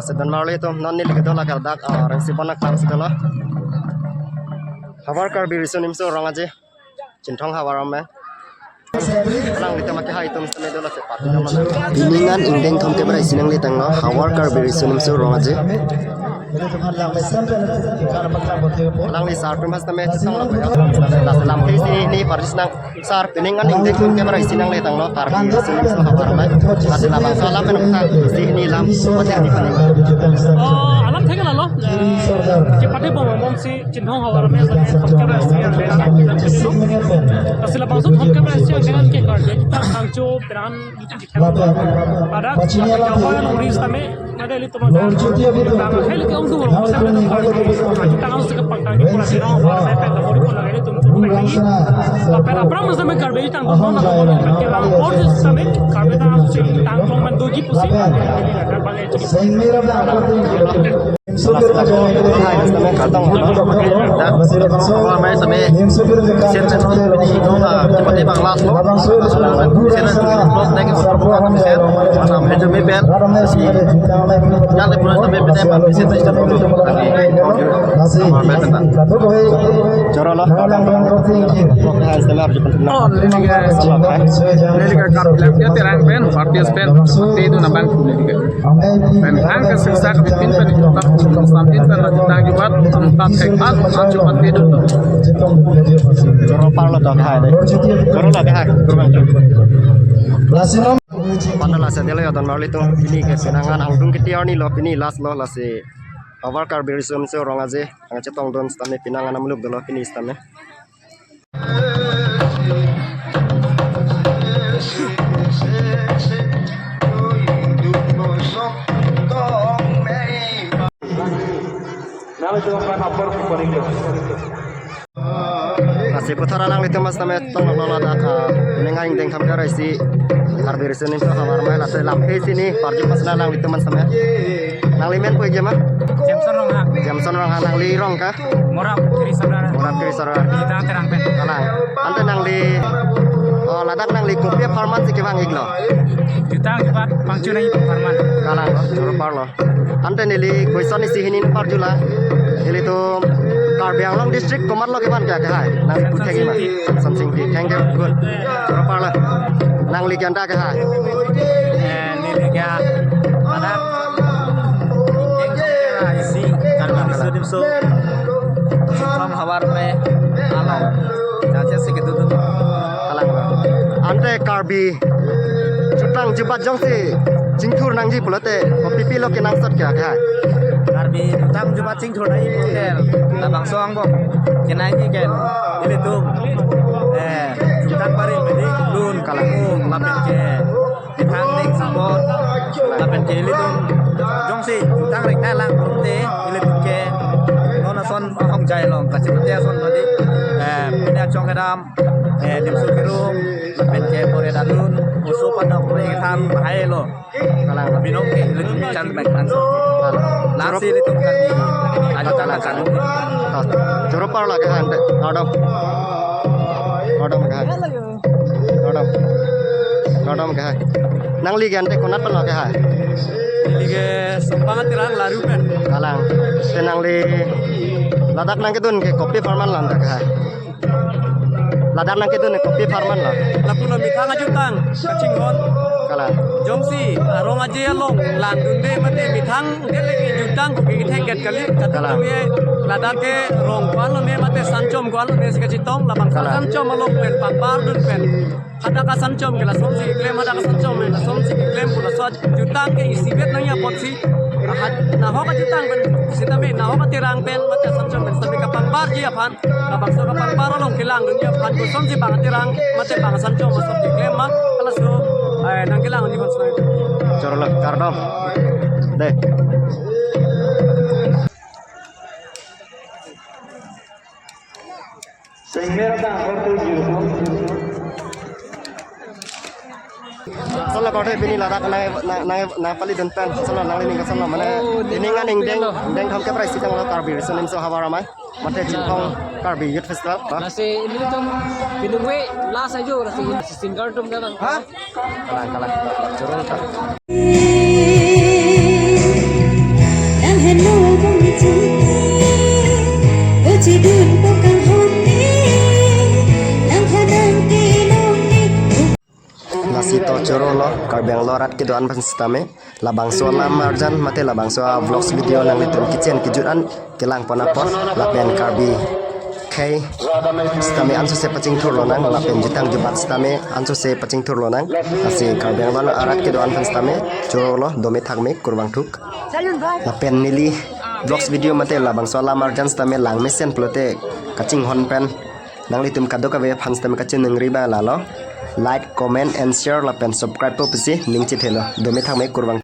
Sedan marli itu non nil gitu lah kerdak orang si panak lang setelah hawar kar birisun imso orang aja cintong hawar ame lang itu makai hai tum sene dola sepat biningan indeng thom ke berai sinang li tangno hawar kar birisun imso orang aja lang li sar primas tame song lang ya das lam ke ni paris nang sar biningan indeng thom ke berai sinang li tangno kar birisun imso hawar ame das lam salam men ka sini lam pati ni paning alam থেকে লালো যে পাটে bomb C চিহ্ন হওয়ার মে সবকে রাস্তি আসলে বাসু সবকে রাস্তি dengan ke card jadi tangcho peran itu dikhawa pada jawaban uris tame ada li toma tama hel ke ung duro sa ada card tanga se ke pakta ke pura sino और मैं पे बॉडी को लगा तुम तो नहीं तो पर अपना मसले में कार्बे तंग तो ना के रा और जिस समय कार्बे ता से तंग तो मैं दो जी पुसी लगा पाले kartong apa mai sampai sen sen ini no tiba-tiba kelas lo sen kelas naik ke motor kami sen mana meja mebel si jalan pun sampai beda apa sen itu dulu lagi sama meja coro lo Leliga karbilan terang pen parties pen seperti itu nambang pen angka siksa kepin pen tetap sampai pen tentang jumat tempat hekat maju mati dulu coro parlo dah hai deh coro lah hai mana lah saya lihat dan malu itu ini kesenangan angdung ketiar ni lo ini last lo lah si awal karbirisum se orang aja ang cetong don stame pinangan amluk dulu ini stame Nasi putara lang itu mas tamet tong lola daka nengaing deng kamera isi harbir sini tuh kamar main nasi lampe sini parju mas lang itu mas tamet nang limen kue jema Jamson rong nang li rong kah morap kiri saudara kita terang pen kalang ante nang li ladak nang li kopi farman sih kebang iglo jutang cepat pangcuna itu farman kalang juru parlo ante nili kuisan isi hinin parjula ini tuh Karbiang Long District Komar lo keban kya hai nang puthe gimana something thank you good juru parlo nang li ganda kya hai ni liga ada isi karena sudim so from hawar me alam jaja se gitu tuh kalang ante karbi cutang jebat jong si jingthur nang ji pulote pipi lo ke nang sat kya hai karbi tam jumat sing thona i hotel la bangsong bo kenai ni ken ile tu jutang pare medi lun kalangu lapen ke thang ning support lapen ke ile tu jong si jutang rek na lang te ile tu ke nona son hong jai long ka chim te son bodi pina chong kadam dim su kiru lapen ke pore dalun usu pada pore tham hai lo kalang binong ke ile tu chan back kan nasi itu kan ajutan akan juru parlo kya ante adam kya nang li ante konat parlo kya hai lige sempangat tirang laru pen kalang tenang li ladak nang kedun ke kopi farman lan kya hai ladak nang kedun kopi farman lah lapuna mitang ajutang kacing hon kalang jongsi arong aja long lan dunde mate mitang lagi jutang ko ki get kali kata ye ladake rong kwalo ne mate sancom kwalo ne sekacitong labang sancom along pen pangbar dun pen ada ka sancom ke la somsi klem ada ka sancom la somsi klem pula so jutang ke isibet nanya potsi na ho ka jutang pen sitame na ho ka tirang pen mate sancom pen sabi ka pangbar ji aphan labang so ka pangbar along kilang dun ya aphan ko somsi bang tirang mate bang sancom so klem ma kala so nang kilang ni kon so juru lo kardom deh Soalnya kalau ini ladak naik pali dan pen, soalnya nang ini kesana mana ini kan deng kam kepres sih kalau karbi, senin so hawa ramai, mata jintong karbi youth festival. Nasi ini tuh minum last aja nasi single tuh kan. Hah? Kalah, curang tak. masito chorolo karbeng lorat ke doan pan stame labang so lam marjan mate labang so vlogs video nang litum kitchen kijuran kelang ponapot lapen karbi kai stame anso se pacing thurlo nang lapen jutang jubat stame anso se pacing thurlo nang asi karbeng lon arat ke doan pan stame chorolo dome thakme kurbang thuk lapen nili vlogs video mate labang so lam marjan stame lang mesen plote kacing hon pen nang litum kado ka be fans tam kachin ngri ba lalo like comment and share lapen subscribe po pisi ning chi thelo dome thakme kurbang